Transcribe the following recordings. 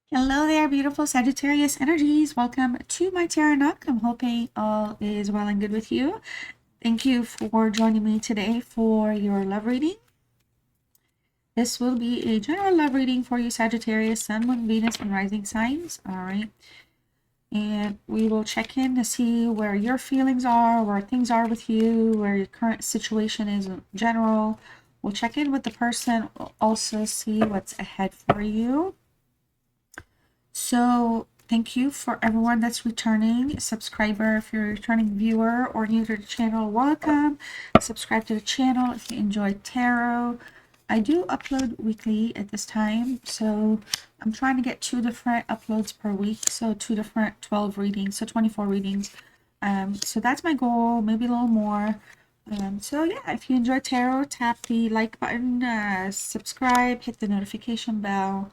Hello there, beautiful Sagittarius energies. Welcome to my Tarot Nook. I'm hoping all is well and good with you. Thank you for joining me today for your love reading. This will be a general love reading for you, Sagittarius, Sun, Moon, Venus, and Rising signs. All right. And we will check in to see where your feelings are, where things are with you, where your current situation is in general. We'll check in with the person. We'll also see what's ahead for you. So thank you for everyone that's returning subscriber. If you're a returning viewer or new to the channel, welcome. Subscribe to the channel if you enjoy tarot. I do upload weekly at this time, so I'm trying to get 2 different uploads per week, so 2 different 12 readings, so 24 readings. So that's my goal, maybe a little more. So yeah, if you enjoy tarot, tap the like button, subscribe, hit the notification bell.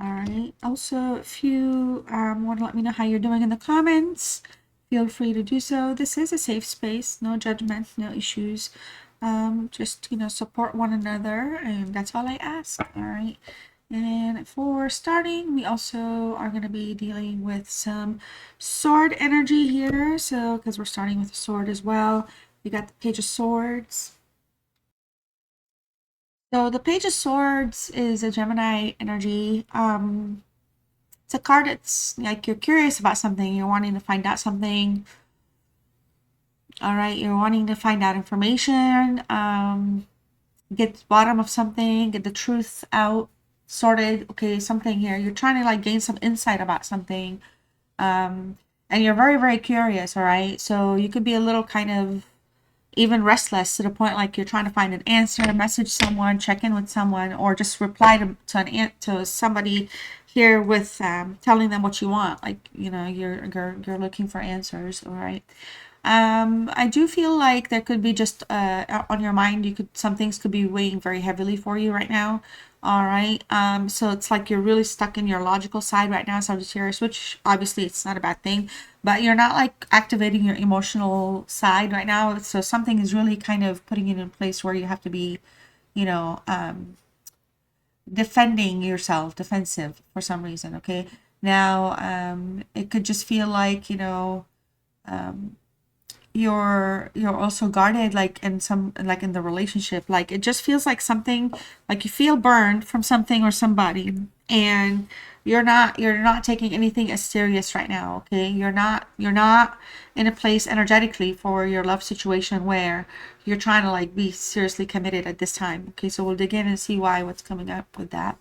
All right. Also, if you want to let me know how you're doing in the comments, feel free to do so. This is a safe space, no judgment, no issues. Just, support one another, and that's all I ask. All right. And for starting, we also are going to be dealing with some sword energy here. So, because we're starting with a sword as well, we got the Page of Swords. So the Page of Swords is a Gemini energy. It's a card that's like you're curious about something, you're wanting to find out something. All right, you're wanting to find out information, get the bottom of something, get the truth out, sorted. Okay, something here. You're trying to like gain some insight about something. And you're very, very curious, all right? So you could be a little kind of even restless to the point like you're trying to find an answer, message someone, check in with someone, or just reply to somebody here with telling them what you want. Like you're looking for answers. All right. I do feel like there could be just on your mind. Some things could be weighing very heavily for you right now. All right. So it's like you're really stuck in your logical side right now, Sagittarius, which obviously it's not a bad thing, but you're not like activating your emotional side right now. So something is really kind of putting it in a place where you have to be, you know, defending yourself, defensive for some reason. Okay. Now, it could just feel like, you're also guarded, like in the relationship, like it just feels like something, like you feel burned from something or somebody, and you're not taking anything as serious right now. Okay, you're not in a place energetically for your love situation where you're trying to like be seriously committed at this time. Okay, so we'll dig in and see what's coming up with that.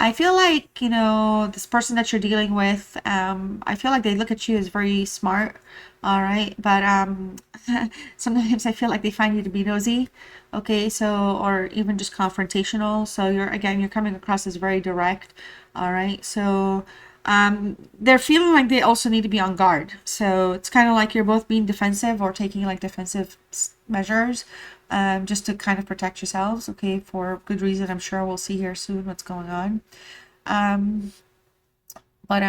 I feel like, this person that you're dealing with, I feel like they look at you as very smart, all right? But sometimes I feel like they find you to be nosy, okay? So, or even just confrontational. So you're coming across as very direct, all right? So they're feeling like they also need to be on guard. So it's kind of like you're both being defensive or taking like defensive measures, just to kind of protect yourselves, okay, for good reason. I'm sure we'll see here soon what's going on. Um, but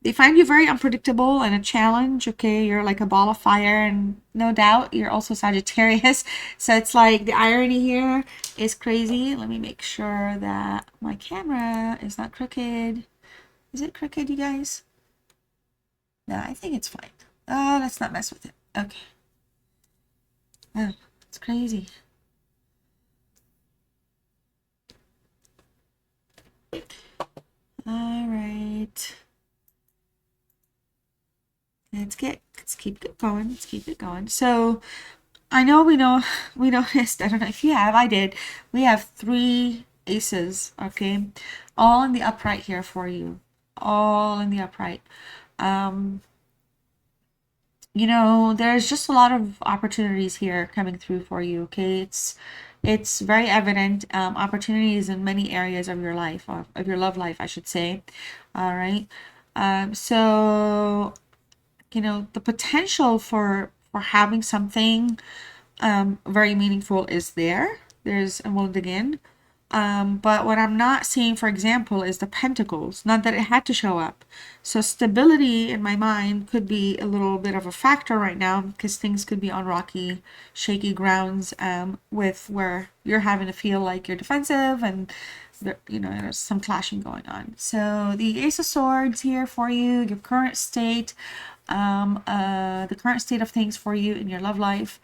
they find you very unpredictable and a challenge. Okay, you're like a ball of fire, and no doubt you're also Sagittarius. So it's like the irony here is crazy. Let me make sure that my camera is not crooked. Is it crooked, you guys? No, I think it's fine. Oh, let's not mess with it. Okay. Oh, it's crazy. All right. Let's keep it going. Let's keep it going. So I know we noticed, I don't know if you have, I did. We have 3 aces, okay? All in the upright here for you. All in the upright. There's just a lot of opportunities here coming through for you, okay? It's very evident, opportunities in many areas of your life, of your love life, I should say. All right. So the potential for having something very meaningful is there. And we'll dig in. But what I'm not seeing, for example, is the pentacles. Not that it had to show up. So stability in my mind could be a little bit of a factor right now, because things could be on rocky, shaky grounds, with where you're having to feel like you're defensive, and you know, there's some clashing going on. So the Ace of Swords here for you, your current state, the current state of things for you in your love life.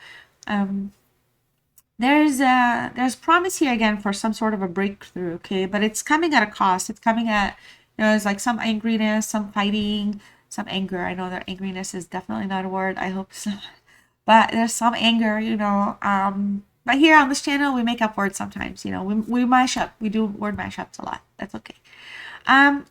There's promise here again for some sort of a breakthrough, okay, but it's coming at a cost. It's coming at, you know, it's like some angriness, some fighting, some anger. I know that angriness is definitely not a word. I hope so. But there's some anger, you know. But here on this channel, we make up words sometimes, you know. We mash up. We do word mashups a lot. That's okay.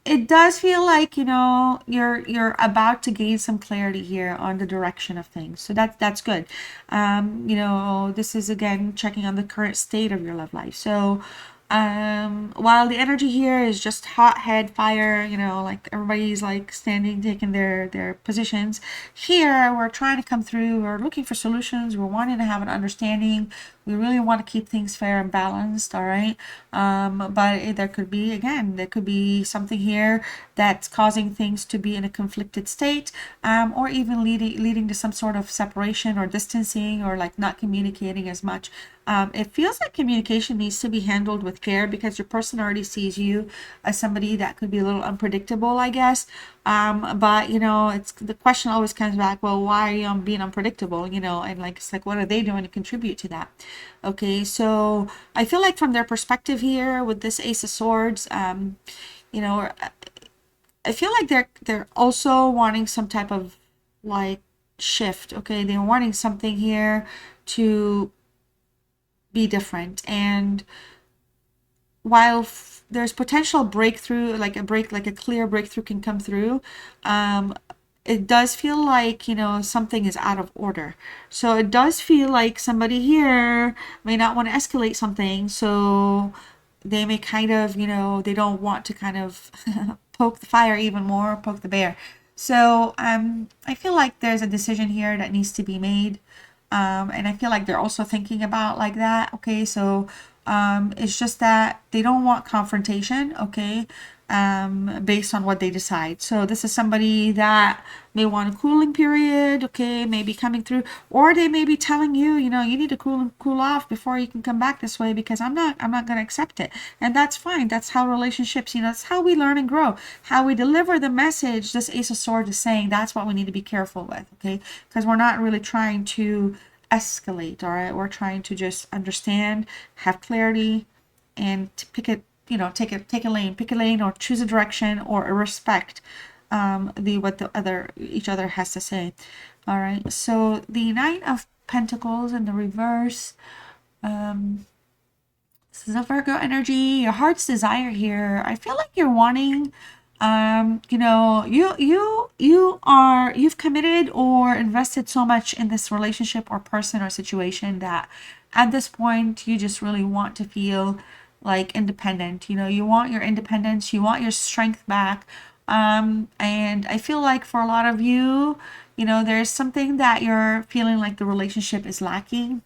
It does feel like, you know, you're about to gain some clarity here on the direction of things. So that's good. You know, this is again checking on the current state of your love life. So while the energy here is just hot head fire, you know, like everybody's like standing, taking their positions, here we're trying to come through, we're looking for solutions, we're wanting to have an understanding, we really want to keep things fair and balanced, all right. But there could be, again, there could be something here that's causing things to be in a conflicted state, or even leading to some sort of separation or distancing, or like not communicating as much. It feels like communication needs to be handled with care, because your person already sees you as somebody that could be a little unpredictable, I guess. But you know, it's the question always comes back, well, why are you being unpredictable? You know, and like, it's like, what are they doing to contribute to that? Okay, so I feel like from their perspective here with this Ace of Swords, you know, I feel like they're also wanting some type of like shift. Okay, they're wanting something here to be different, and while there's potential breakthrough, like a clear breakthrough can come through, it does feel like, you know, something is out of order. So it does feel like somebody here may not want to escalate something, so they may kind of, you know, they don't want to kind of poke the fire even more, poke the bear. So I feel like there's a decision here that needs to be made. And I feel like they're also thinking about like that. Okay, so it's just that they don't want confrontation, okay, based on what they decide. So this is somebody that may want a cooling period, okay, maybe coming through, or they may be telling you, you know, you need to cool off before you can come back this way, because I'm not going to accept it. And that's fine. That's how relationships, you know, that's how we learn and grow, how we deliver the message. This Ace of Swords is saying that's what we need to be careful with, okay, because we're not really trying to escalate, all right, we're trying to just understand, have clarity, and to pick it, you know, take a lane, or choose a direction, or respect what each other has to say. All right, so the Knight of Pentacles in the reverse, this is a Virgo energy, your heart's desire here. I feel like you're wanting, you know, you've committed or invested so much in this relationship or person or situation that at this point you just really want to feel like independent. You know, you want your independence, you want your strength back. And I feel like for a lot of you, you know, there's something that you're feeling like the relationship is lacking.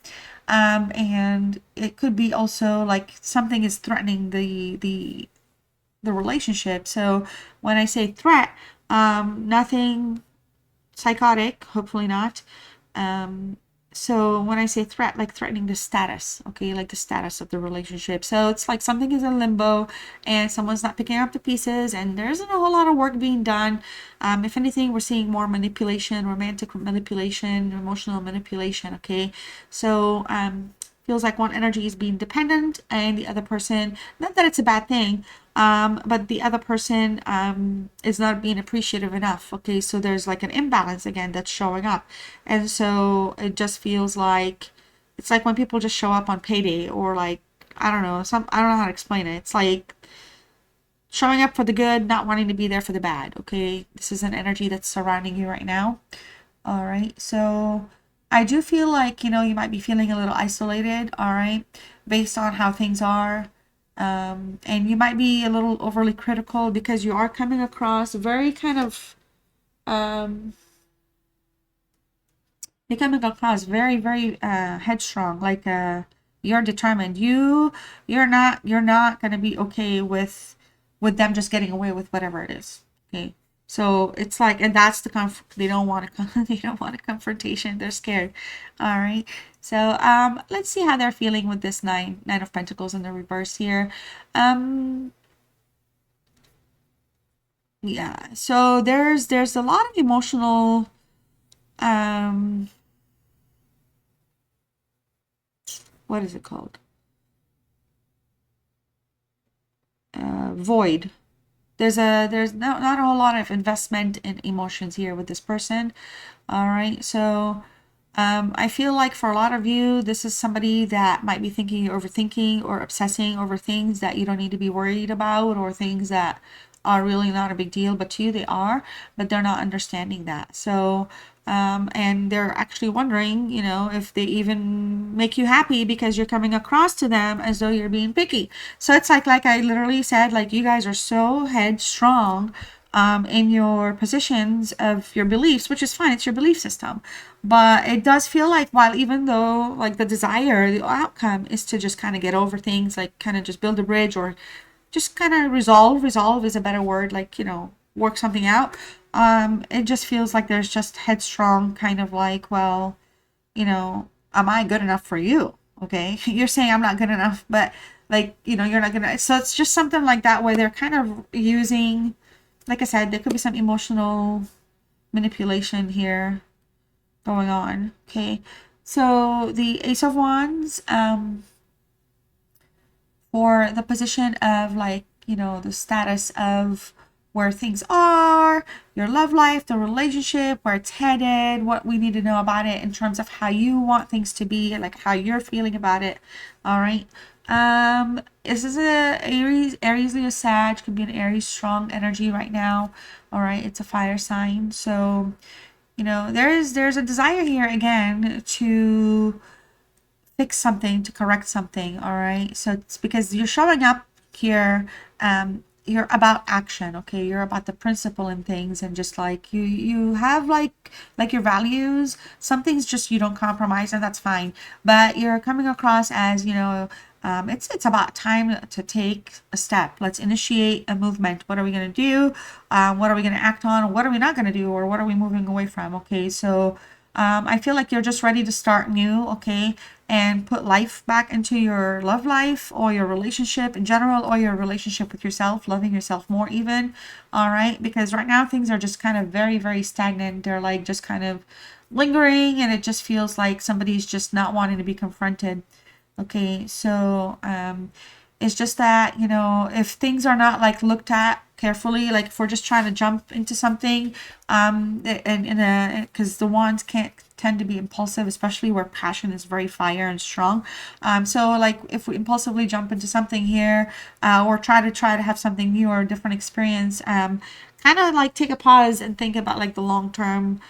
And it could be also like something is threatening the relationship. So when I say threat, nothing psychotic, hopefully not. So when I say threat, like threatening the status, okay, like the status of the relationship. So it's like something is in limbo and someone's not picking up the pieces, and there isn't a whole lot of work being done. If anything, we're seeing more manipulation, romantic manipulation, emotional manipulation, okay? So feels like one energy is being dependent and the other person, not that it's a bad thing, but the other person is not being appreciative enough, okay? So there's like an imbalance again that's showing up, and so it just feels like it's like when people just show up on payday, or like I don't know how to explain it. It's like showing up for the good, not wanting to be there for the bad, okay? This is an energy that's surrounding you right now. All right, so I do feel like, you know, you might be feeling a little isolated, all right, based on how things are. And you might be a little overly critical because you are coming across very kind of, you're coming across very, very headstrong, like you're determined. You're not going to be okay with them just getting away with whatever it is, okay? So it's like, and that's the they don't want to they don't want a confrontation. They're scared. All right. So let's see how they're feeling with this nine of Pentacles in the reverse here. Yeah. So there's a lot of emotional what is it called? Void. There's not a whole lot of investment in emotions here with this person. All right. So I feel like for a lot of you, this is somebody that might be thinking, overthinking, or obsessing over things that you don't need to be worried about, or things that are really not a big deal, but to you they are, but they're not understanding that. So, and they're actually wondering, you know, if they even make you happy because you're coming across to them as though you're being picky. So it's like I literally said, like you guys are so headstrong in your positions of your beliefs, which is fine. It's your belief system. But it does feel like, while even though like the desire, the outcome is to just kind of get over things, like kind of just build a bridge, or just kind of resolve is a better word, like, you know, work something out. It just feels like there's just headstrong kind of like, well, you know, am I good enough for you? Okay. You're saying I'm not good enough, but like, you know, you're not gonna, so it's just something like that where they're kind of using, like I said, there could be some emotional manipulation here going on. Okay. So the Ace of Wands, for the position of, like, you know, the status of where things are, your love life, the relationship, where it's headed, what we need to know about it in terms of how you want things to be, like how you're feeling about it. All right. This is a Aries, Leo, Sag, could be an Aries strong energy right now. All right. It's a fire sign. So, you know, there's a desire here again to fix something, to correct something. All right. So it's because you're showing up here. You're about action. Okay. You're about the principle in things, and just like you have like your values. Some things just you don't compromise, and that's fine. But you're coming across as, you know, it's about time to take a step. Let's initiate a movement. What are we going to do? What are we going to act on? What are we not going to do? Or what are we moving away from? Okay. So I feel like you're just ready to start new, okay, and put life back into your love life, or your relationship in general, or your relationship with yourself, loving yourself more even, all right, because right now things are just kind of very, very stagnant. They're like just kind of lingering, and it just feels like somebody's just not wanting to be confronted. Okay, so it's just that, you know, if things are not like looked at carefully, like if we're just trying to jump into something, and in a, because the wands can't tend to be impulsive, especially where passion is very fire and strong. So like if we impulsively jump into something here, or try to have something new or a different experience, kind of like take a pause and think about like the long term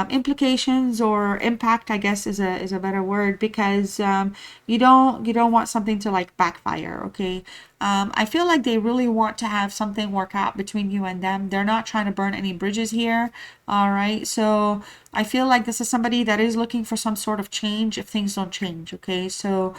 implications or impact, I guess is a better word, because you don't want something to like backfire. Okay. I feel like they really want to have something work out between you and them. They're not trying to burn any bridges here. All right. So I feel like this is somebody that is looking for some sort of change if things don't change. Okay. So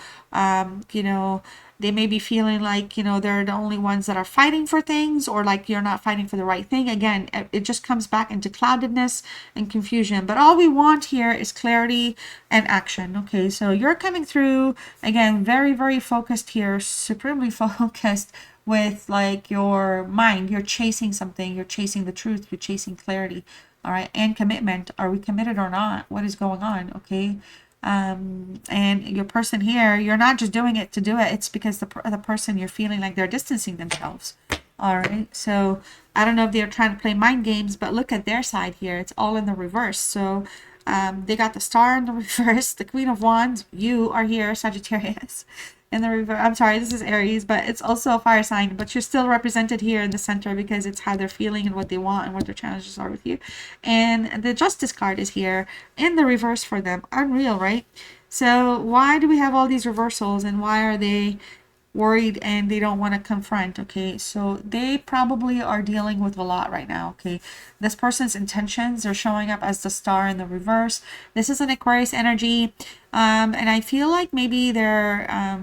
you know, they may be feeling like, you know, they're the only ones that are fighting for things, or like you're not fighting for the right thing. Again, it just comes back into cloudedness and confusion. But all we want here is clarity and action. Okay, so you're coming through again, very, very focused here, supremely focused with like your mind. You're chasing something, you're chasing the truth, you're chasing clarity. All right, and commitment. Are we committed or not? What is going on? Okay. And your person here, you're not just doing it to do it. It's because the person, you're feeling like they're distancing themselves. All right. So I don't know if they're trying to play mind games, but look at their side here. It's all in the reverse. So they got the star in the reverse, the Queen of Wands. You are here, Sagittarius. In the reverse, I'm sorry, this is Aries, but it's also a fire sign, but you're still represented here in the center because it's how they're feeling and what they want and what their challenges are with you. And the Justice card is here in the reverse for them. Unreal, right? So why do we have all these reversals, and why are they worried and they don't want to confront? Okay, so they probably are dealing with a lot right now. Okay, this person's intentions are showing up as the star in the reverse. This is an Aquarius energy, and I feel like maybe they're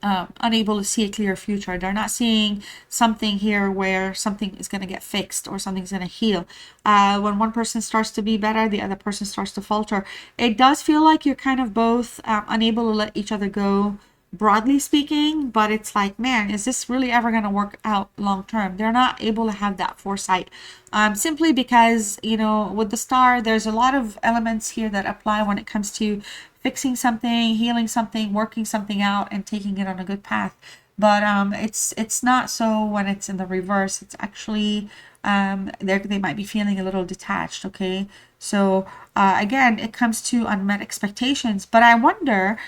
unable to see a clear future. They're not seeing something here where something is going to get fixed or something's going to heal. When one person starts to be better, the other person starts to falter. It does feel like you're kind of both unable to let each other go, broadly speaking, but it's like, man, is this really ever going to work out long term? They're not able to have that foresight, simply because, you know, with the star, there's a lot of elements here that apply when it comes to fixing something, healing something, working something out, and taking it on a good path. But it's not so when it's in the reverse. It's actually they might be feeling a little detached. Okay, so again, it comes to unmet expectations. But I wonder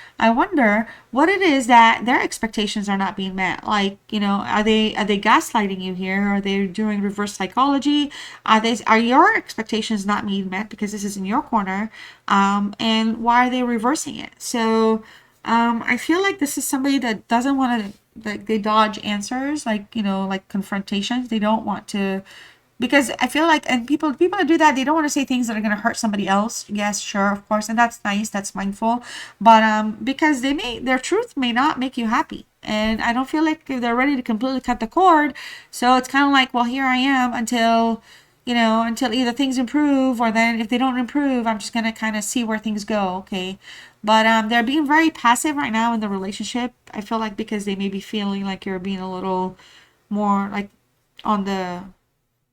what it is that their expectations are not being met. Like, you know, are they gaslighting you here? Are they doing reverse psychology? Are your expectations not being met because this is in your corner? And why are they reversing it? So I feel like this is somebody that doesn't want to, like, they dodge answers, like, you know, like confrontations. They don't want to, because I feel like, and people that do that, they don't want to say things that are going to hurt somebody else. Yes, sure, of course, and that's nice, that's mindful, but because their truth may not make you happy, and I don't feel like they're ready to completely cut the cord. So it's kind of like, well, here I am until, you know, until either things improve, or then if they don't improve, I'm just gonna kind of see where things go. Okay, but they're being very passive right now in the relationship. I feel like because they may be feeling like you're being a little more like on the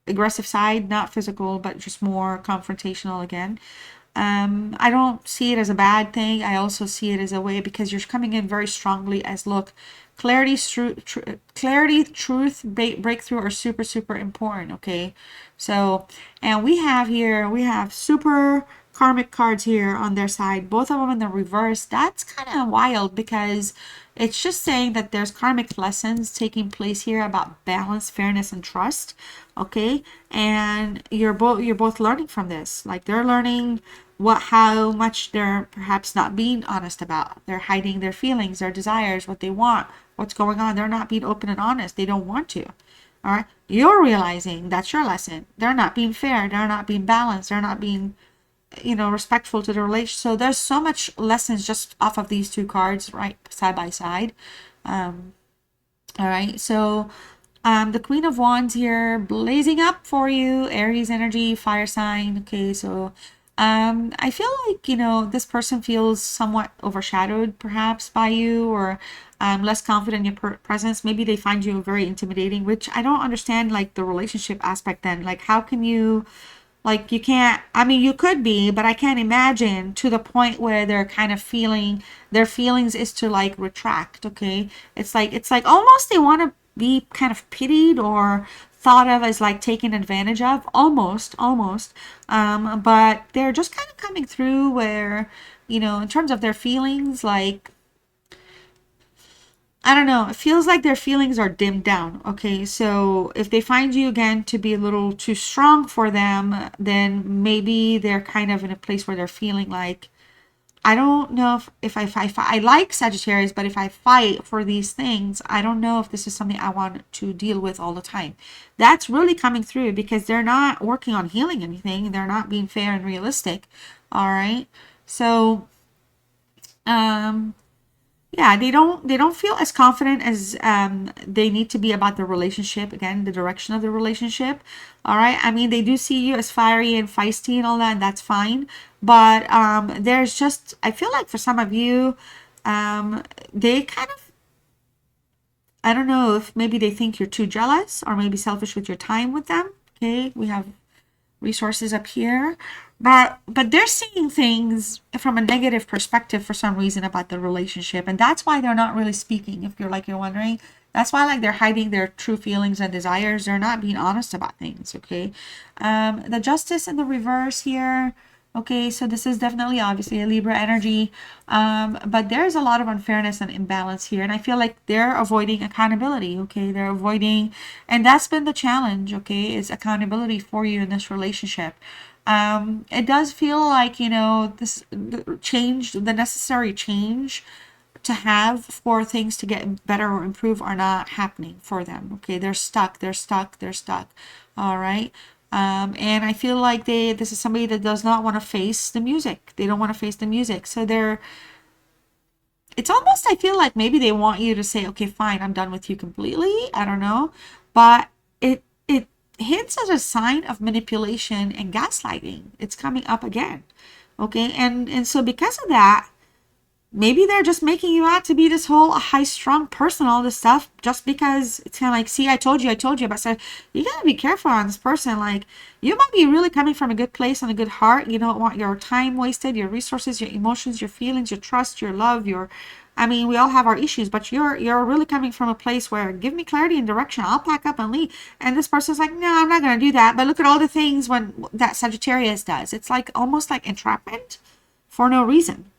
aggressive side, not physical, but just more confrontational again. I don't see it as a bad thing. I also see it as a way, because you're coming in very strongly as, look, clarity, truth, breakthrough are super, super important. Okay, so, and we have super karmic cards here on their side, both of them in the reverse. That's kind of wild, because it's just saying that there's karmic lessons taking place here about balance, fairness, and trust. Okay, and you're both learning from this. Like, they're learning how much they're perhaps not being honest about. They're hiding their feelings, their desires, what they want, what's going on. They're not being open and honest. They don't want to. All right, you're realizing that's your lesson. They're not being fair. They're not being balanced. They're not being, you know, respectful to the relation. So there's so much lessons just off of these two cards, right, side by side. All right, so the Queen of Wands here, blazing up for you, Aries energy, fire sign. Okay, so I feel like, you know, this person feels somewhat overshadowed perhaps by you, or less confident in your presence. Maybe they find you very intimidating, which I don't understand, like the relationship aspect then. Like, how can you, like, you can't, I mean, you could be, but I can't imagine to the point where they're kind of feeling, their feelings is to like retract. Okay, it's like almost they want to be kind of pitied or thought of as like taken advantage of, almost. But they're just kind of coming through where, you know, in terms of their feelings, like, I don't know. It feels like their feelings are dimmed down. Okay, so if they find you again to be a little too strong for them, then maybe they're kind of in a place where they're feeling like, I don't know if I like Sagittarius, but if I fight for these things, I don't know if this is something I want to deal with all the time. That's really coming through, because they're not working on healing anything. They're not being fair and realistic. All right, so yeah, they don't feel as confident as they need to be about the relationship, again, the direction of the relationship. All right, I mean, they do see you as fiery and feisty and all that, and that's fine, but there's just, I feel like for some of you, they kind of, I don't know if maybe they think you're too jealous or maybe selfish with your time with them. Okay, we have resources up here, but they're seeing things from a negative perspective for some reason about the relationship, and that's why they're not really speaking. If you're wondering, that's why, like, they're hiding their true feelings and desires. They're not being honest about things. Okay, the Justice in the reverse here. Okay, so this is definitely obviously a Libra energy, but there's a lot of unfairness and imbalance here, and I feel like they're avoiding accountability. Okay, they're avoiding, and that's been the challenge. Okay, is accountability for you in this relationship. It does feel like, you know, the necessary change to have for things to get better or improve are not happening for them. Okay, they're stuck. All right. And I feel like this is somebody that does not want to face the music. They don't want to face the music. So it's almost, I feel like maybe they want you to say, okay, fine, I'm done with you completely. I don't know. But it hints as a sign of manipulation and gaslighting. It's coming up again. Okay. And so because of that, maybe they're just making you out to be this whole high strung person, all this stuff, just because it's kind of like, see, I told you. But so you gotta be careful on this person. Like, you might be really coming from a good place and a good heart. You don't want your time wasted, your resources, your emotions, your feelings, your trust, your love, your, I mean, we all have our issues, but you're really coming from a place where, give me clarity and direction. I'll pack up and leave. And this person's like, no, I'm not gonna do that. But look at all the things when that Sagittarius does. It's like almost like entrapment for no reason.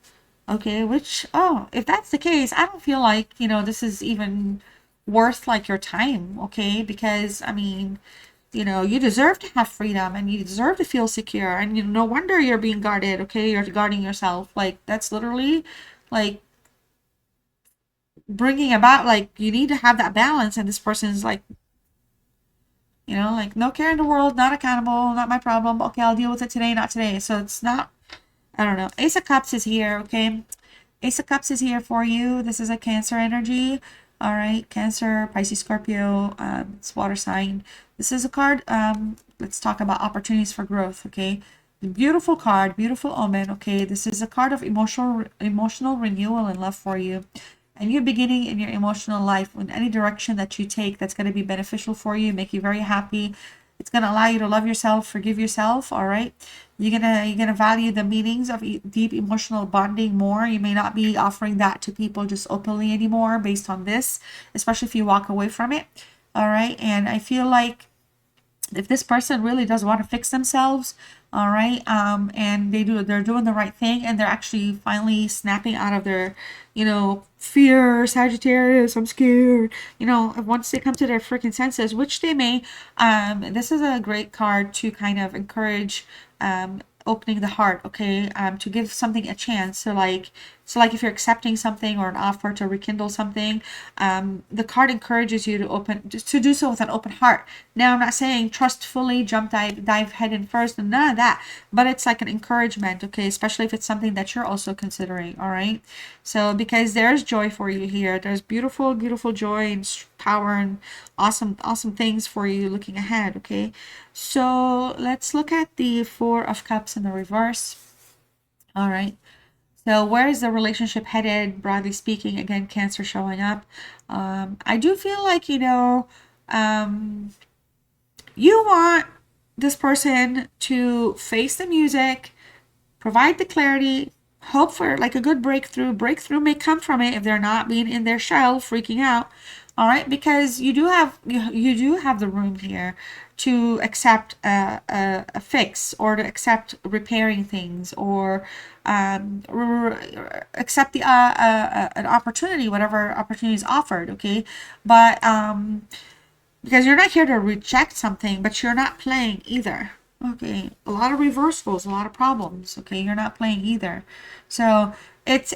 Okay, which, oh, if that's the case, I don't feel like, this is even worth like your time, okay? Because, I mean, you deserve to have freedom and you deserve to feel secure. And no wonder you're being guarded, okay? You're guarding yourself. Like, that's literally like bringing about, like, you need to have that balance. And this person's like, like, no care in the world, not accountable, not my problem. Okay, I'll deal with it today, not today. So it's not, I don't know. Ace of Cups is here, okay? Ace of Cups is here for you. This is a Cancer energy. All right, Cancer, Pisces, Scorpio, it's water sign. This is a card. Let's talk about opportunities for growth, okay? Beautiful card, beautiful omen, okay? This is a card of emotional renewal and love for you. And you're beginning in your emotional life in any direction that you take that's going to be beneficial for you, make you very happy. It's going to allow you to love yourself, forgive yourself, all right? You're gonna value the meanings of deep emotional bonding more. You may not be offering that to people just openly anymore based on this, especially if you walk away from it, all right? And I feel like if this person really does want to fix themselves, all right, and they're doing the right thing, and they're actually finally snapping out of their, fear, Sagittarius, I'm scared, once they come to their freaking senses, which they may, this is a great card to kind of encourage, opening the heart, okay, to give something a chance. So like if you're accepting something or an offer to rekindle something, the card encourages you to do so with an open heart. Now, I'm not saying trust fully, dive head in first, and none of that, but it's like an encouragement, okay, especially if it's something that you're also considering, all right? So because there's joy for you here, there's beautiful, beautiful joy and power and awesome, awesome things for you looking ahead, okay? So let's look at the Four of Cups in the reverse. All right. So where is the relationship headed, broadly speaking? Again, Cancer showing up. I do feel like, you want this person to face the music, provide the clarity, hope for like a good breakthrough. Breakthrough may come from it if they're not being in their shell, freaking out. All right, because you do have the room here to accept a fix, or to accept repairing things, or accept the an opportunity, whatever opportunity is offered. Okay, but because you're not here to reject something, but you're not playing either. Okay, a lot of reversals, a lot of problems. Okay, you're not playing either. So it's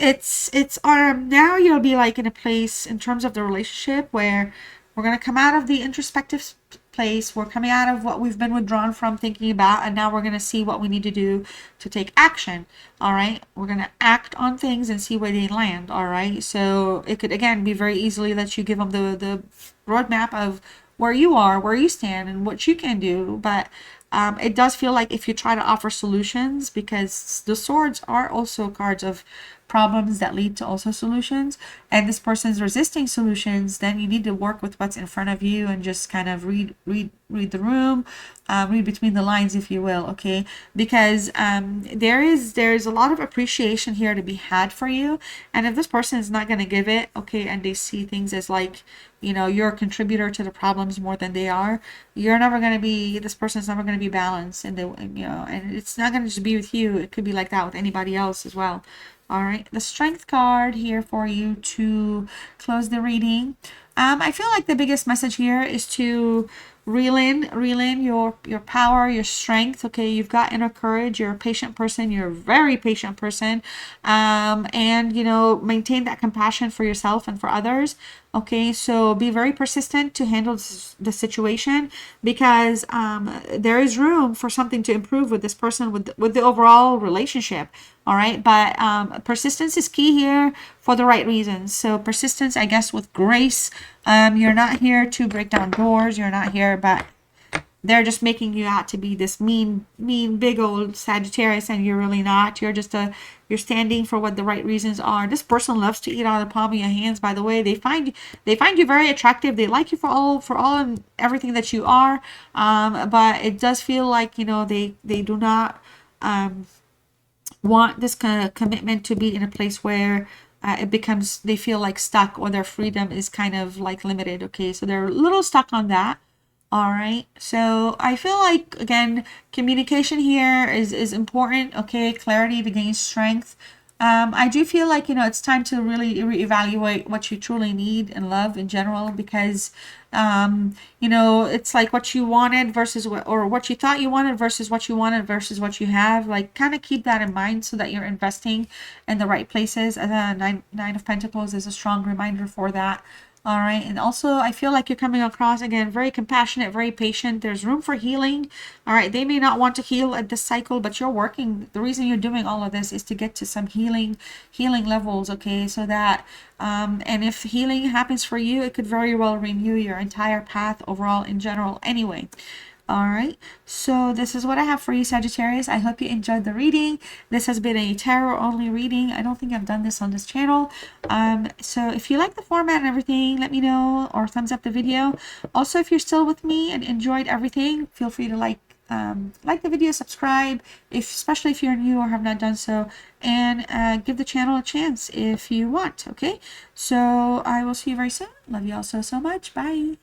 now you'll be like in a place in terms of the relationship where we're gonna come out of the introspective place. We're coming out of what we've been withdrawn from thinking about, and now we're gonna see what we need to do to take action. All right, we're gonna act on things and see where they land. All right, so it could again be very easily that you give them the roadmap of where you are, where you stand, and what you can do. But it does feel like if you try to offer solutions, because the swords are also cards of problems that lead to also solutions, and this person's resisting solutions, then you need to work with what's in front of you and just kind of read the room, read between the lines, if you will, okay? Because there's a lot of appreciation here to be had for you, and if this person is not going to give it, okay, and they see things as like, you're a contributor to the problems more than they are, this person's never going to be balanced, and and it's not going to just be with you, it could be like that with anybody else as well. All right, the Strength card here for you to close the reading. I feel like the biggest message here is to reel in your power, your strength. Okay, you've got inner courage. You're a patient person. You're a very patient person, and maintain that compassion for yourself and for others. Okay, so be very persistent to handle the situation, because there is room for something to improve with this person, with the overall relationship. All right, but persistence is key here for the right reasons. So persistence, I guess, with grace. You're not here to break down doors. You're not here, but they're just making you out to be this mean, big old Sagittarius, and you're really not. You're standing for what the right reasons are. This person loves to eat out of the palm of your hands, by the way. They find you very attractive. They like you for all and everything that you are. But it does feel like, you know, they do not want this kind of commitment to be in a place where it becomes, they feel like stuck, or their freedom is kind of like limited. Okay, so they're a little stuck on that. All right, so I feel like, again, communication here is important. Okay, clarity to gain strength. I do feel like, you know, it's time to really reevaluate what you truly need in love in general, because you know, it's like what you wanted versus what you thought you wanted versus what you wanted versus what you have. Like, kind of keep that in mind so that you're investing in the right places. And then nine of Pentacles is a strong reminder for that. All right, and also I feel like you're coming across, again, very compassionate, very patient. There's room for healing. All right, they may not want to heal at this cycle, but you're working. The reason you're doing all of this is to get to some healing levels. Okay, so that and if healing happens for you, it could very well renew your entire path overall in general anyway. All right, so this is what I have for you, Sagittarius. I hope you enjoyed the reading. This has been a tarot only reading. I don't think I've done this on this channel. So if you like the format and everything, let me know, or thumbs up the video. Also, if you're still with me and enjoyed everything, feel free to like the video, subscribe, especially if you're new or have not done so, and give the channel a chance if you want. Okay, so I will see you very soon. Love you all so much. Bye.